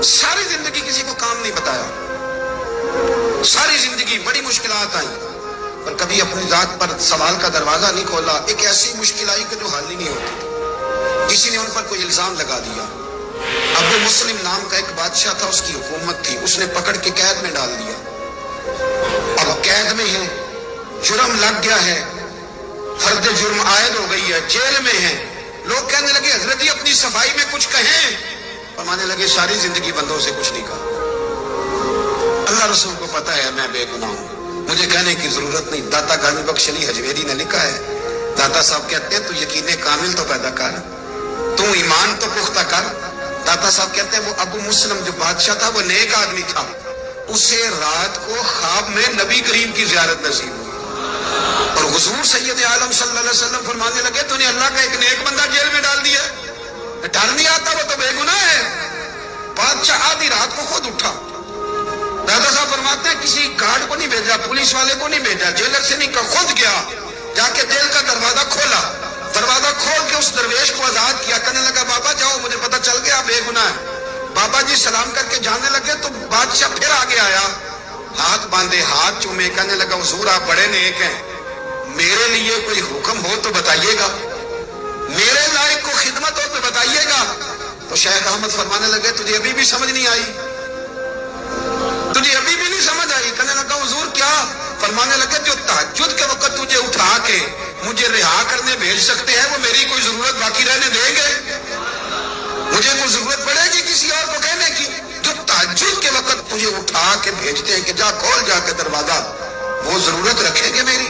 सारी जिंदगी किसी को काम नहीं बताया, सारी जिंदगी बड़ी मुश्किलात आई, पर कभी अपनी जात पर सवाल का दरवाजा नहीं खोला। एक ऐसी मुश्किल आई कि जो हल ही नहीं होती। किसी ने उन पर कोई इल्जाम लगा दिया। अबू मुस्लिम नाम का एक बादशाह था, उसकी हुकूमत थी, उसने पकड़ के कैद में डाल दिया। अब कैद में है, जुर्म लग गया है, फर्द जुर्म आयद हो गई है, जेल में है। लोग कहने लगे हजरत जी अपनी सफाई में कुछ कहें, फरमाने लगे सारी जिंदगी बंदों से कुछ नहीं कहा। अल्लाह रसूल को पता है मैं बेगुनाह हूं, मुझे कहने की जरूरत नहीं। दाता गानी बख्श अली हजवेरी ने लिखा है, दाता साहब कहते हैं तू यकीन कामिल तो पैदा कर, तू ईमान तो पुख्ता कर। दाता साहब कहते हैं वो अबू मुस्लिम जो बादशाह था वो नेक आदमी था, उसे रात को ख्वाब में नबी करीम की जियारत नसीब हुई और हुजूर सैयद आलम सल्लल्लाहु अलैहि वसल्लम फरमाने लगे तूने अल्लाह का एक नेक बंदा जेल में डाल दिया, डर नहीं आता, वो तो बेगुनाह है। बादशाह आधी रात को खुद उठा। दादा साहब फरमाते हैं किसी गार्ड को नहीं भेजा, पुलिस वाले को नहीं भेजा, जेलर से नहीं कहा, खुद गया, जाके जेल का दरवाजा खोला, दरवाजा खोल के उस दरवेश को आजाद किया। कहने लगा बाबा जाओ, मुझे पता चल गया बेगुनाह है। बाबा जी सलाम करके जाने लगे तो बादशाह फिर आगे आया, हाथ बांधे, हाथ चूमे, कहने लगा हुजूर आप बड़े नेक हैं, मेरे लिए कोई हुक्म हो तो बताइएगा, मेरे लायक को खिदमत हो तो बताइएगा। तो शेख अहमद फरमाने लगे तुझे अभी भी समझ नहीं आई, तुझे अभी भी नहीं समझ आई। कहने लगा हुजूर क्या? फरमाने लगे जो तहज्जुद के वक्त तुझे उठा के मुझे रिहा करने भेज सकते हैं वो मेरी कोई जरूरत बाकी रहने देंगे? मुझे कोई जरूरत पड़ेगी किसी और को कहने की? जो तहज्जुद के वक्त तुझे उठा के भेजते हैं कि जा खोल जाके दरवाजा, वो जरूरत रखेंगे? मेरी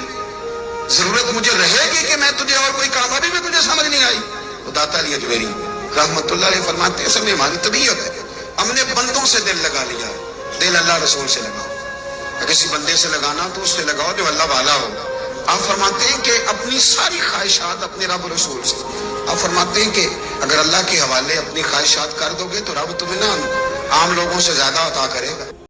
जरूरत मुझे रहेगी कि मैं तुझे और कोई काम? अभी भी तुझे समझ नहीं आई? तो दाता अली हजवेरी रहमतुल्लाह अलैह फरमाते हैं समय हमारी तबीयत है, हमने बंदों से दिल लगा लिया है, दिल अल्लाह रसूल से लगाओ। किसी बंदे से लगाना तो उससे लगाओ जो अल्लाह वाला हो। आप फरमाते हैं कि अपनी सारी ख्वाहिशात अपने रब रसूल से, आप फरमाते हैं कि अगर अल्लाह के हवाले अपनी ख्वाहिशात कर दोगे तो रब तुम्हें ना आम लोगों से ज्यादा अता करेगा।